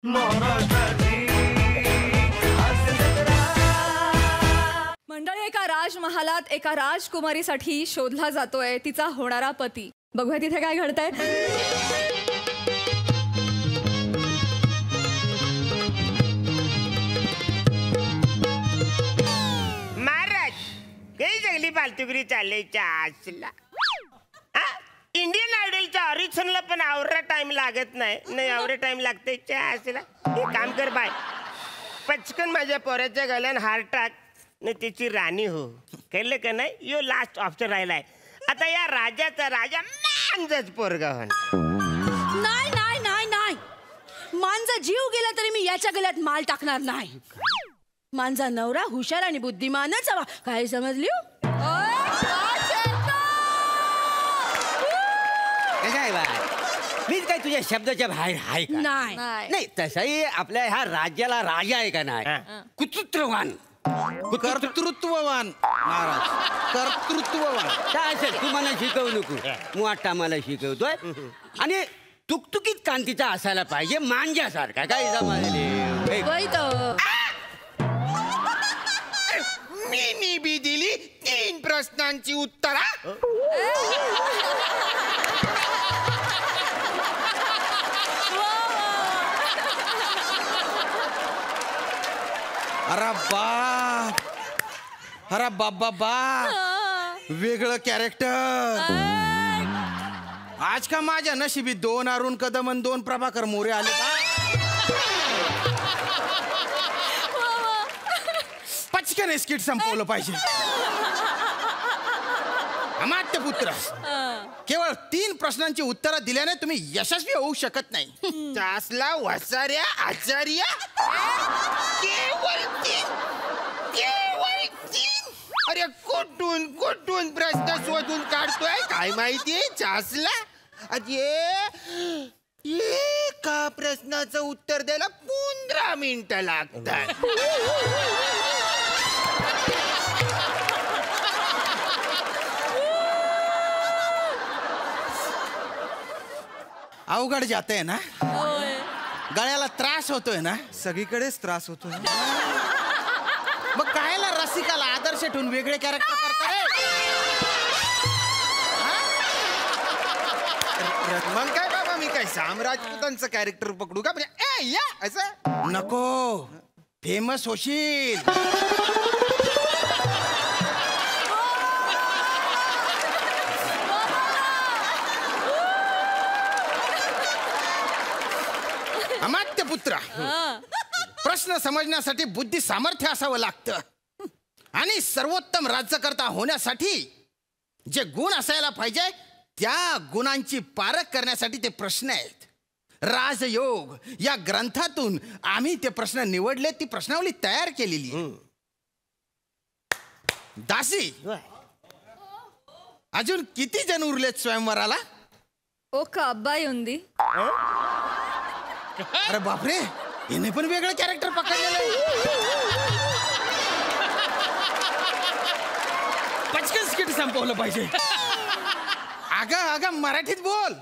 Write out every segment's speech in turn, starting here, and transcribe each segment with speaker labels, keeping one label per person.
Speaker 1: मंडळी, एका राजमहालात एका राजकुमारीसाठी शोधला जातोय तिचा होणारा पती. बघूया तिथे काय घडतंय.
Speaker 2: महाराज काही जंगली फालतुगिरी चालल्याच्या आसला. इंडियन आयडलच्या ऑरिजिनला पण आवरा टाइम लागत नाही आवरे टाइम लागते आसला. एक काम कर बाय, पचकन माझ्या पोराच्या गल्यान हार टाक न तिची राणी हो. कळलं का नाही? यो लास्ट ऑप्शन राहिलाय. आता या राजाचा राजा मांजच पोरगा हो.
Speaker 3: नाही नाही नाही नाही, मांजा जीव गेला तरी मी याच्या गल्यात माल टाकणार नाही. मांजा नवरा हुशार आणि बुद्धिमानच हवा. काय समजली?
Speaker 4: मीच काय तुझ्या शब्दाच्या बाहेर आहे का?
Speaker 3: नाही
Speaker 4: नाही, तसंही आपल्या ह्या राज्याला राजा आहे का नाही? कुतुत्रवान,
Speaker 5: कर्तृत्ववान महाराज, कर्तृत्ववान.
Speaker 4: काय असेल तू मला शिकवू नको, मुआट्टा मला शिकवतोय. आणि तुकतुकीत कांतीचा असायला पाहिजे, मांजासारखा. काय जमाले
Speaker 5: मी बी दिली 3 प्रश्नांची उत्तरा. अरे बाप, अरे बाप बाप बाप, वेगळं कॅरेक्टर. आज का माझ्या नशिबी 2 अरुण कदम आणि 2 प्रभाकर मोरे आले. पचकन स्किट संपवलं पाहिजे. अमात्य पुत्र, केवळ 3 प्रश्नांची उत्तरं दिल्याने तुम्ही यशस्वी होऊ शकत नाही.
Speaker 2: चासला वसाऱ्या आचार्य केवळ 3.
Speaker 5: अरे कुठून प्रश्न शोधून काढतोय काय माहितीये चासला. अरे एका प्रश्नाचं उत्तर द्यायला 15 मिनिटं लागतात. अवघड जाते ना, गळ्याला त्रास होतोय ना,
Speaker 6: सगळीकडेच त्रास होतोय.
Speaker 5: मग कायला रसिकाला आदर्श ठेवून वेगळे कॅरेक्टर करताय?
Speaker 6: मग काय बाबा, मी काय राजपुतांचं कॅरेक्टर पकडू का? म्हणजे या असं
Speaker 5: नको, फेमस होशील. अमात्य पुत्र, प्रश्न समजण्यासाठी बुद्धी सामर्थ्य असावं लागतं. आणि सर्वोत्तम राज्यकर्ता होण्यासाठी जे गुण असायला पाहिजे त्या गुणांची पारख करण्यासाठी ते प्रश्न आहेत. राजयोग या ग्रंथातून आम्ही ते प्रश्न निवडले, ती प्रश्नावली तयार केलेली. दासी, अजून किती जण उरलेत स्वयंवराला?
Speaker 1: ओ का अब्बाई उंदी.
Speaker 5: अरे बापरे, याने पण वेगळं कॅरेक्टर पकडलेलं आहे. पचकन स्किट संपवलं पाहिजे. अगं मराठीत बोल.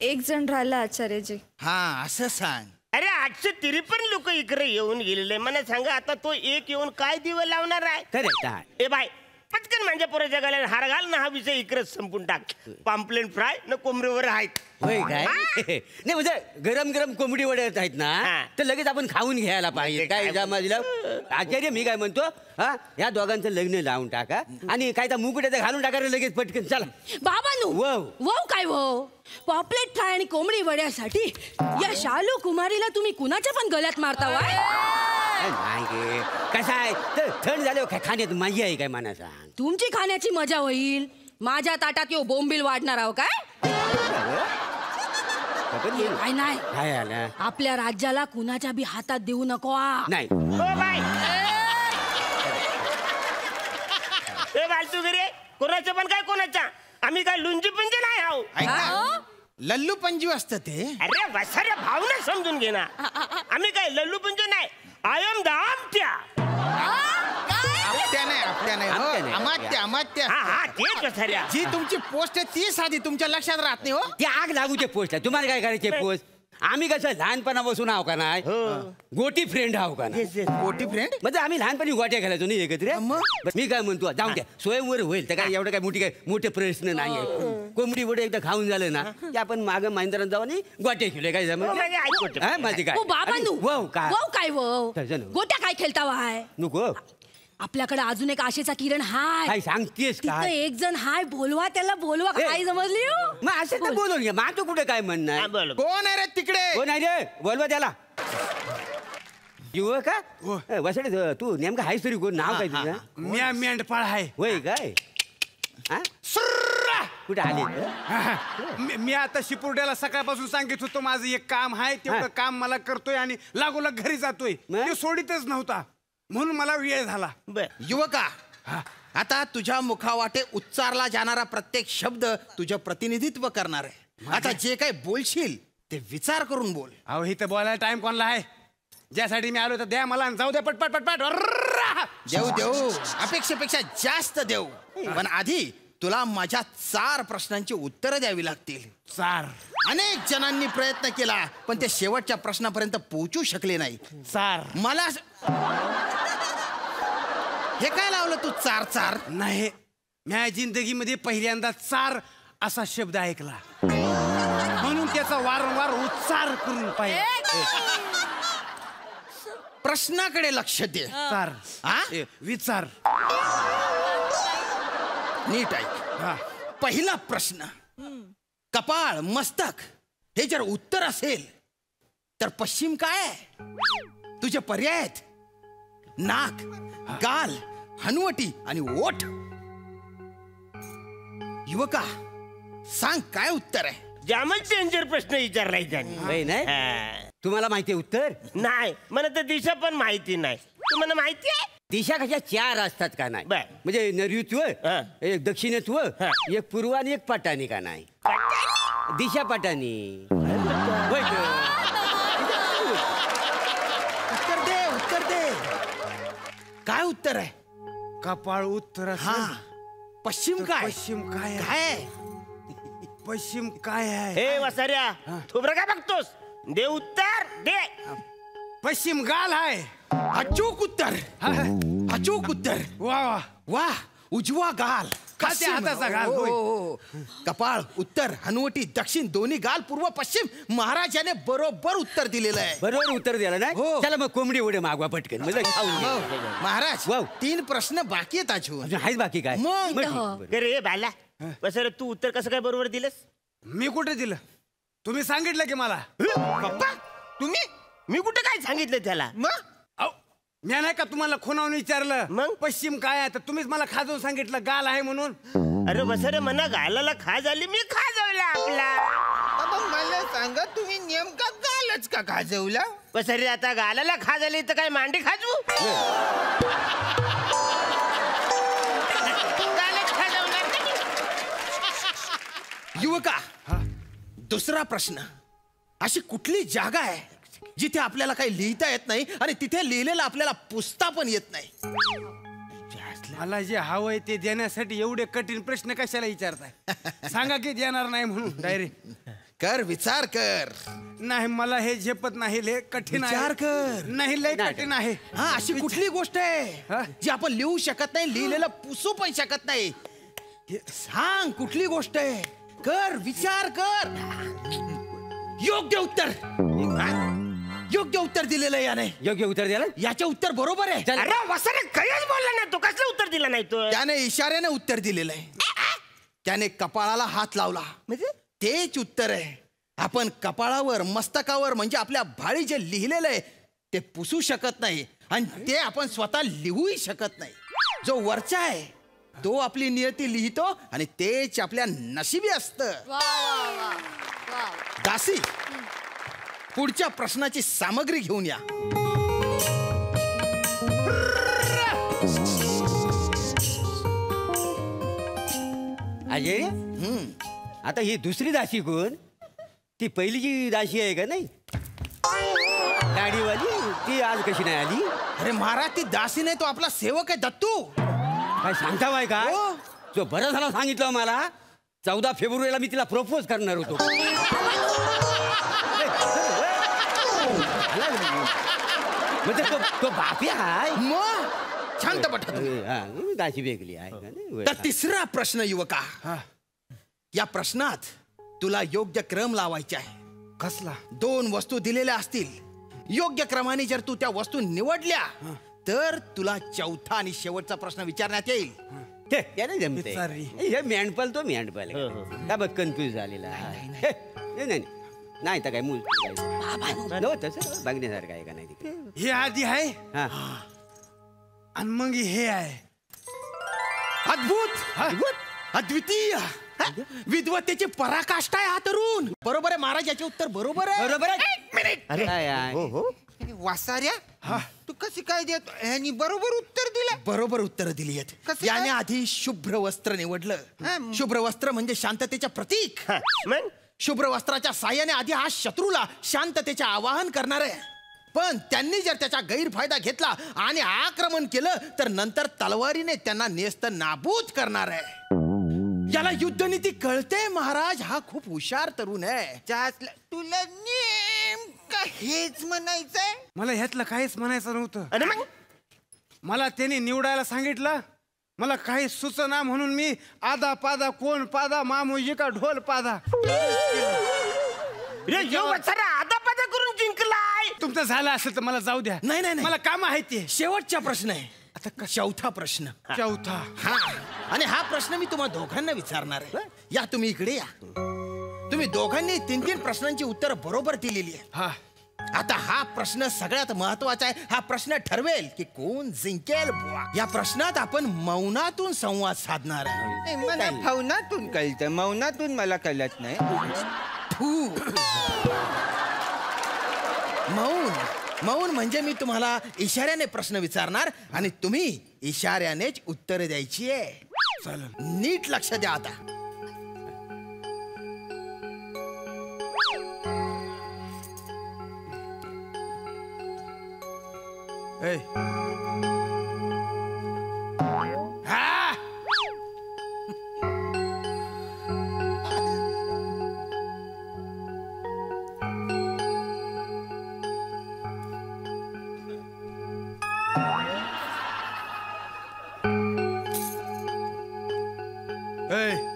Speaker 1: 1 जण राहिला आचार्यजी.
Speaker 5: हा, असं सांग.
Speaker 2: अरे 853 लोक इकडे येऊन गेलेले. मला सांगा, आता तो एक येऊन काय दिवस लावणार आहे? ए बाय, पटकन म्हणजे पुऱ्या जगाला हार घाल ना, हा विषय इकडे संपून टाक. पाम्पलेट फ्राय न कोंबडीवर आहेत.
Speaker 4: होय काय? नाही म्हणजे गरम गरम कोंबडी वडे आहेत ना, तर लगेच आपण खाऊन घ्यायला पाहिजे. काय जमाजीला आचार्य, मी काय म्हणतो, हा, या दोघांचं लग्न लावून टाका आणि काय त्या मुकुट्याचं घालून टाकायला लगेच पटकन. चला
Speaker 3: बाबांनो. वव काय वव, पॉपलेट फ्राय आणि कोंबडी वड्यासाठी या शालू कुमारीला तुम्ही कुणाच्या पण गळ्यात मारता वाय?
Speaker 4: नाही, कसं आहे, तर थंड झाल्यावर खाण्यात मजा आहे काय मला सांग.
Speaker 3: तुमची खाण्याची मजा होईल, माझ्या ताटात यो बोंबील वाढणार आहो काय? काय नाही,
Speaker 4: काय आलं?
Speaker 3: आपल्या राज्याला कुणाच्या बी हातात देऊ नको.
Speaker 4: नाही
Speaker 2: तू घरी कोणाचं पण काय कोणाच्या, आम्ही काय लुंजी पंजे नाही आहो.
Speaker 5: लल्लू पंजू असतं ते.
Speaker 2: अरे वसाऱ्या भावना समजून घे ना, आम्ही काय लल्लू पंजे नाही. आय एम द आमट्या.
Speaker 5: आपल्या नाही, अमात्य अमात्य.
Speaker 2: हा तेच वसाऱ्या.
Speaker 5: जी तुमची पोस्ट आहे ती साधी तुमच्या लक्षात राहत नाही. हो,
Speaker 4: ती आग लागू ते पोस्ट. तुम्हाला काय करायचे पोस्ट? आम्ही कसं लहानपणापासून आहो का नाही गोटी फ्रेंड आहो का नाही
Speaker 5: मोठी फ्रेंड
Speaker 4: म्हणजे आम्ही लहानपणी गोट्या खेळायचो नाही एकत्र
Speaker 5: मग?
Speaker 4: बरं, मी काय म्हणतो जाऊन द्या स्वयंवर होईल तर काय एवढं काय मोठे प्रश्न नाही कोंबडी वडे एकदा खाऊन झालं ना की आपण मागं मांजरात जाऊ आणि गोट्या खेळले काय जमत माझी काय
Speaker 3: ओ बाबांनो
Speaker 4: वाव काय
Speaker 3: वाव काय वाव
Speaker 4: त्याच्यानं.
Speaker 3: गोट्या काय खेळता वाय
Speaker 4: नको
Speaker 3: आपल्याकडे अजून एक आशेचा किरण हाय
Speaker 4: काय सांगतेस
Speaker 3: तिथं
Speaker 4: काय
Speaker 3: एक जण हाय बोलवा त्याला बोलवा
Speaker 4: ए.
Speaker 3: काय समजली हो?
Speaker 4: मग असं तर बोलून घ्या माझं कुठे काय म्हणणं आहे?
Speaker 5: कोण आहे रे तिकडे
Speaker 4: हो नाही रे बोलवा त्याला युवक का वसडे तू नेमकं आहेस तरी कोण नाव काय तुझं
Speaker 7: म्या मेंढपाळ आहे
Speaker 4: होय काय हा? कुठे आले
Speaker 7: मी आता शिपुर्ड्याला सकाळपासून सांगित होतो माझं एक काम आहे तेवढं
Speaker 4: हा.
Speaker 7: काम मला करतोय आणि लागोलाग घरी जातोय
Speaker 4: मग?
Speaker 7: ते सोडितच नव्हता म्हणून मला वेळ झाला
Speaker 5: युवका आता तुझ्या मुखावाटे उच्चारला जाणारा प्रत्येक शब्द तुझं प्रतिनिधित्व करणार आहे आता जे काही बोलशील ते विचार करून बोल
Speaker 7: अहो इथं बोलायला टाइम कोणला आहे ज्यासाठी मी आलो तर द्या मला आणि जाऊ द्या पटपट पटपट अर्रा!
Speaker 5: देऊ देऊ अपेक्षेपेक्षा जास्त देऊ पण आधी तुला माझ्या 4 प्रश्नांची उत्तरं द्यावी लागतील
Speaker 7: चार
Speaker 5: अनेक जणांनी प्रयत्न केला पण ते शेवटच्या प्रश्नापर्यंत पोहोचू शकले नाही
Speaker 7: चार
Speaker 5: मला हे काय लावलं तू 4
Speaker 7: नाही म्या जिंदगीमध्ये पहिल्यांदा चार असा शब्द ऐकला म्हणून त्याचा वारंवार उच्चार करून पाहिजे
Speaker 5: प्रश्नाकडे लक्ष दे
Speaker 7: चार
Speaker 5: हा?
Speaker 7: विचार
Speaker 5: नीट ऐक
Speaker 7: हा
Speaker 5: पहिला प्रश्न कपाळ मस्तक हे जर उत्तर असेल तर पश्चिम काय आहे तुझे पर्याय आहेत नाक गाल हनुवटी आणि ओठ युवका सांग काय उत्तर आहे
Speaker 2: जामच डेंजर प्रश्न विचारलाय त्यांनी
Speaker 4: होय नाही
Speaker 2: हा.
Speaker 4: तुम्हाला माहिती आहे उत्तर
Speaker 2: नाही मला तर दिशा पण माहिती नाही तुम्हाला माहिती आहे
Speaker 4: दिशा कशा 4 असतात का नाही
Speaker 2: बर.
Speaker 4: म्हणजे नैऋत्व
Speaker 2: हा.
Speaker 4: एक दक्षिणत्व
Speaker 2: हा.
Speaker 4: एक पूर्व आणि एक पाटाणी का नाही दिशा पाटाणी होय ग.
Speaker 5: उत्तर दे काय उत्तर आहे
Speaker 7: कपाळ उत्तर
Speaker 5: हा
Speaker 7: असेल
Speaker 5: पश्चिम
Speaker 7: तर
Speaker 5: काय
Speaker 7: पश्चिम काय आहे?
Speaker 5: काय आहे?
Speaker 7: पश्चिम काय आहे
Speaker 2: हे वसाऱ्या थोबरं काय बघतोस दे उत्तर दे
Speaker 7: पश्चिम गाल आहे
Speaker 5: अचूक उत्तर अचूक उत्तर
Speaker 7: वा वा
Speaker 5: वा उजवा गाल
Speaker 7: खालच्या हाताचा गाल,
Speaker 5: हो,
Speaker 7: होय.
Speaker 5: हो, हो. कपाळ उत्तर हनुवटी दक्षिण दोन्ही गाल पूर्व पश्चिम महाराजाने बरोबर उत्तर दिलेलं आहे
Speaker 4: बरोबर उत्तर द्यायला नाही
Speaker 5: हो.
Speaker 4: चला मग कोंबडी उडे मागवा पटकन म्हणजे खाऊन घे.
Speaker 5: हो. महाराज
Speaker 4: वाव.
Speaker 5: 3 प्रश्न बाकी आहेत अजून
Speaker 4: अजून आहेच बाकी काय
Speaker 5: मग.
Speaker 4: ठीक, बरं.
Speaker 2: अरे हे बाला वसाऱ्या तू उत्तर कसं काय बरोबर दिलंस
Speaker 7: मी कुठे दिलं तुम्ही सांगितलं की मला
Speaker 2: पप्पा तुम्ही मी कुठे काय सांगितलं त्याला
Speaker 5: मग
Speaker 7: अहो, मी नाही का तुम्हाला खुणावून विचारलं
Speaker 2: मग?
Speaker 7: पश्चिम काय आहे तर तुम्हीच मला खाजवून सांगितलं गाल आहे म्हणून
Speaker 2: अरे वसाऱ्या मना गालाला खा झाली मी खाजवला आपला
Speaker 6: मग मला सांगा तुम्ही नेमका गालच का गाजवला
Speaker 2: वसाऱ्या आता गालाला खा झाली तर काय मांडी खाजवू गालच खाजवणार नाही.
Speaker 5: युवका दुसरा प्रश्न अशी कुठली जागा आहे जिथे आपल्याला काही लिहिता येत नाही आणि तिथे लिहिलेलं आपल्याला पुसता पण येत नाही
Speaker 7: मला जे हवंय ते देण्यासाठी एवढे कठीण प्रश्न कशाला विचारताय सांगा की देणार नाही म्हणून डायरेक्ट
Speaker 5: कर विचार कर
Speaker 7: नाही मला हे झेपत नाही लय कठीण आहे.
Speaker 5: विचार कर.
Speaker 7: नाही लय कठीण आहे
Speaker 5: हा अशी कुठली गोष्ट
Speaker 7: हा?
Speaker 5: आहे जी आपण लिहू शकत नाही लिहिलेलं पुसू पण शकत नाही सांग कुठली गोष्ट आहे कर विचार कर योग्य उत्तर योग्य उत्तर दिलेलं आहे याने
Speaker 4: योग्य उत्तर द्यायला
Speaker 5: याचे उत्तर बरोबर आहे
Speaker 4: चल.
Speaker 2: अरे वसाऱ्या काहीच बोलला नाही तो कसलं उत्तर दिला नाही तो
Speaker 5: त्याने इशाऱ्याने उत्तर दिलेलं आहे त्याने कपाळाला हात लावला
Speaker 2: म्हणजे
Speaker 5: तेच उत्तर आहे आपण कपाळावर मस्तकावर म्हणजे आपल्या भाळी जे लिहिलेलं आहे ते पुसू शकत नाही आणि ते आपण स्वतः लिहूही शकत नाही जो वरचा आहे तो आपली नियती लिहितो आणि तेच आपल्या नशिबी असतं
Speaker 1: वा वा वा वा
Speaker 5: दासी पुढच्या प्रश्नाची सामग्री घेऊन या
Speaker 4: अजय आता ही दुसरी दासी कोण ती पहिली जी दासी आहे का नाही दाढीवाली ती आज कशी नाही आली
Speaker 5: अरे महाराज ती दासी नाही तो आपला सेवक आहे दत्तू
Speaker 4: काय सांगता बाय काय
Speaker 5: हो.
Speaker 4: जो बरं झालं सांगितलं मला 14 फेब्रुवारीला मी तिला प्रपोज करणार होतो म्हणजे तो बापी आहे
Speaker 5: मग शांत बठा तुम्ही.
Speaker 4: दाशी वेगळी आहे का नाही?
Speaker 5: तर तिसरा प्रश्न युवका, या प्रश्नात तुला योग्य क्रम लावायचा आहे.
Speaker 7: कसला?
Speaker 5: 2 वस्तू दिलेल्या असतील, योग्य क्रमाने जर तू त्या वस्तू निवडल्या तर तुला चौथा आणि शेवटचा प्रश्न विचारण्यात येईल.
Speaker 4: त्याने जमते
Speaker 7: बिचारी.
Speaker 4: हे मेंढपाल तो मेंढपाल का बघ कन्फ्युज झालेला आहे. नाही नाही नाही तर काय मूल तसं बघण्यासारखं आहे का नाही तिकडे.
Speaker 7: हे आधी आहे
Speaker 4: हा
Speaker 7: आणि मग हे आहे.
Speaker 5: अद्भुत, अद्वितीय, विद्वत्तेची पराकाष्ठा आहे हा तरुण. बरोबर आहे महाराज, याचे उत्तर बरोबर आहे.
Speaker 4: बरोबर आहे.
Speaker 5: एक मिनिट.
Speaker 4: काय आहे?
Speaker 6: हो वासाऱ्या तू कशी काय देत ह्यानी बरोबर उत्तर दिलं.
Speaker 5: बरोबर उत्तर दिली आहेत.
Speaker 6: कसं
Speaker 5: याने
Speaker 6: काय?
Speaker 5: आधी शुभ्र वस्त्र निवडलं. शुभ्र वस्त्र म्हणजे शांततेच्या प्रतीक.
Speaker 2: मग
Speaker 5: शुभ्र वस्त्राच्या साह्याने आधी हा शत्रूला शांततेचे आवाहन करणार आहे. पण त्यांनी जर त्याचा गैरफायदा घेतला आणि आक्रमण केलं तर नंतर तलवारीने त्यांना नेस्त नाबूद करणार आहे. याला युद्धनीती कळते महाराज. हा खूप हुशार तरुण आहे.
Speaker 6: तुला नेमकं हेच म्हणायचंय.
Speaker 7: मला ह्यातलं काहीच म्हणायचं नव्हतं.
Speaker 2: आणि मग
Speaker 7: मला त्यांनी निवडायला सांगितलं, मला काही सुचना म्हणून मी आदा पादा कोण पादा मामुजी का ढोल पादा.
Speaker 2: आधा पादा करून जिंकलाय.
Speaker 7: तुमचं झालं असेल तर मला जाऊ द्या.
Speaker 5: नाही, नाही, नाही.
Speaker 7: मला काम आहे ते.
Speaker 5: शेवटचा प्रश्न आहे. आता चौथा प्रश्न.
Speaker 7: चौथा.
Speaker 5: हा, आणि हा प्रश्न मी तुम्हा दोघांना विचारणार आहे. या तुम्ही इकडे या. तुम्ही दोघांनी 3 प्रश्नांची उत्तर बरोबर दिलेली आहे.
Speaker 7: हा.
Speaker 5: आता हा प्रश्न सगळ्यात महत्वाचा आहे. हा प्रश्न ठरवेल की कोण जिंकेल बुवा. या प्रश्नात आपण मौनातून संवाद साधणार आहे.
Speaker 6: मला फौनातून कळतं, मौनातून मला कळत नाही.
Speaker 5: मौन म्हणजे मी तुम्हाला इशाऱ्याने प्रश्न विचारणार आणि तुम्ही इशाऱ्यानेच उत्तर द्यायची आहे.
Speaker 7: चालेल.
Speaker 5: नीट लक्ष द्या आता.
Speaker 7: ए. हा. ए.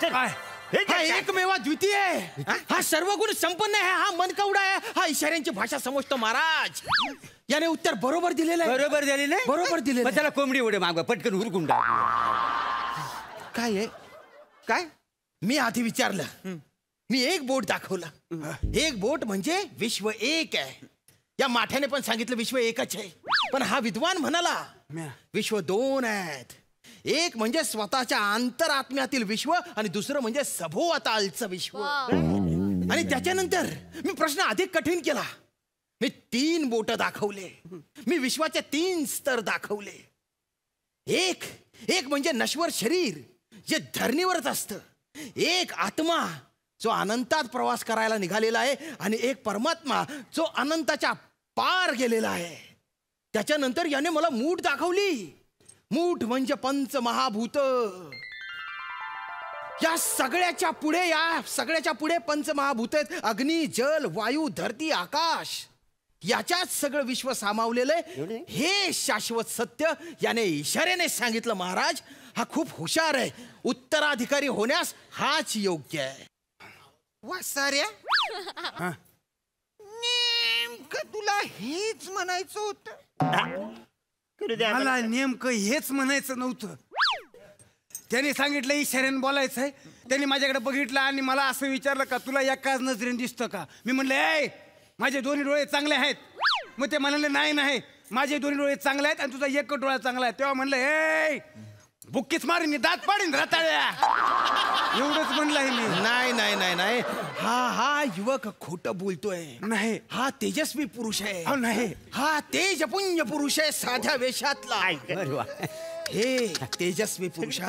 Speaker 7: काय?
Speaker 5: हा एकमेवा द्वितीय आहे. हा सर्व गुण संपन्न आहे. हा मनकवडा आहे. हा इशाऱ्यांची भाषा समजतो महाराज. याने उत्तर बरोबर दिलेलं आहे.
Speaker 4: बरोबर दिलेलं आहे?
Speaker 5: बरोबर दिलेलं आहे.
Speaker 4: त्याला कोंबडी उडे मागवा पटकन हुरकून टाक.
Speaker 5: काय आहे?
Speaker 6: काय?
Speaker 5: मी आधी विचारलं. मी एक बोट दाखवलं. एक बोट म्हणजे विश्व एक आहे. या माठ्याने पण सांगितलं विश्व एकच आहे. पण हा विद्वान म्हणाला विश्व 2 आहेत. एक म्हणजे स्वतःच्या अंतरात्म्यातील विश्व आणि दुसरं म्हणजे सभोवतालचं विश्व. आणि त्याच्यानंतर मी प्रश्न अधिक कठीण केला. मी 3 बोट दाखवले. मी विश्वाचे 3 स्तर दाखवले. एक म्हणजे नश्वर शरीर जे धरणीवरच असतं. एक आत्मा जो अनंतात प्रवास करायला निघालेला आहे आणि एक परमात्मा जो अनंताच्या पार गेलेला आहे. त्याच्यानंतर याने मला मूठ दाखवली. मूठ म्हणजे पंचमहाभूत. या सगळ्याच्या पुढे पंचमहाभूत आहेत. अग्नी, जल, वायू, धरती, आकाश. याच्यात सगळं विश्व सामावलेलं आहे. हे शाश्वत सत्य याने इशाऱ्याने सांगितलं महाराज. हा खूप हुशार आहे. उत्तराधिकारी होण्यास हाच योग्य आहे.
Speaker 6: वासाऱ्या नेमकं तुला हेच म्हणायचं होतं.
Speaker 7: मला नेमकं हेच म्हणायचं नव्हतं. त्याने सांगितलं इशाऱ्याने बोलायचं आहे. त्यांनी माझ्याकडे बघितलं आणि मला असं विचारलं का तुला एकाच नजरेने दिसतं का. मी म्हणलं ए माझे दोन्ही डोळे चांगले आहेत. मग ते म्हणाले नाही माझे दोन्ही डोळे चांगले आहेत आणि तुझा एक डोळा चांगला आहे. तेव्हा म्हणलं ए बुक्कीच मारीन दात पाडीन रताळ्या. एवढंच म्हणलंय मी.
Speaker 5: नाही हा युवक खोटं बोलतोय.
Speaker 7: नाही
Speaker 5: हा तेजस्वी पुरुष आहे.
Speaker 7: नाही
Speaker 5: हा तेजपुंज पुरुष आहे साध्या वेशातला. हे तेजस्वी पुरुष.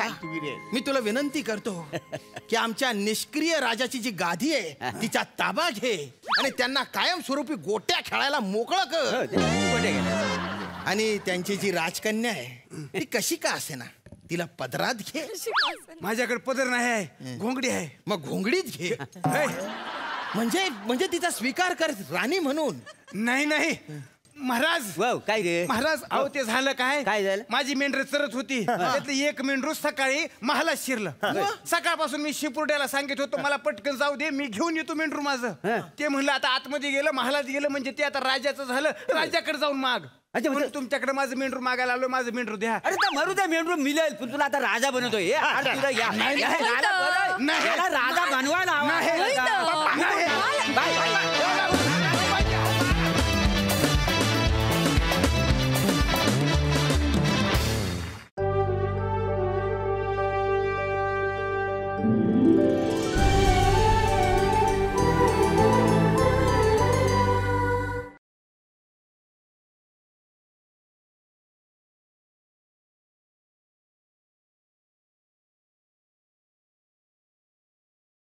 Speaker 5: मी तुला विनंती करतो की आमच्या निष्क्रिय राजाची जी गादी आहे तिचा ताबा घे आणि त्यांना कायमस्वरूपी गोट्या खेळायला मोकळं कर. आणि त्यांची जी राजकन्या आहे ती कशी का असे ना तिला पदरात घे.
Speaker 7: माझ्याकडे पदर नाही आहे, घोंगडी आहे.
Speaker 5: मग घोंगडीत घे.
Speaker 7: हे,
Speaker 5: म्हणजे तिचा स्वीकार कर राणी म्हणून.
Speaker 7: नाही महाराज.
Speaker 4: वाव, काय रे
Speaker 7: महाराज अहो ते झालं काय
Speaker 4: काय झालं?
Speaker 7: माझी मेंढर चरत होती, त्यातलं एक मेंढरू सकाळी महालात शिरलं. सकाळपासून मी शिपुर्ड्याला सांगित होतो मला पटकन जाऊ दे, मी घेऊन येतो मेंढरू माझं. ते म्हणलं आता आतमध्ये गेलं, महालात गेलं म्हणजे ते आता राजाचं झालं, राजाकडे जाऊन माग.
Speaker 4: अच्छा,
Speaker 7: म्हणून तुमच्याकडे माझं मेंढरू मागायला आलो, माझं मेंढरू द्या.
Speaker 4: अरे तर मरू द्या, मेंढरू मिळेल पण तुला आता राजा बनवतोय.
Speaker 7: नाही.
Speaker 4: राजा बनवायला हवा.
Speaker 7: नाही.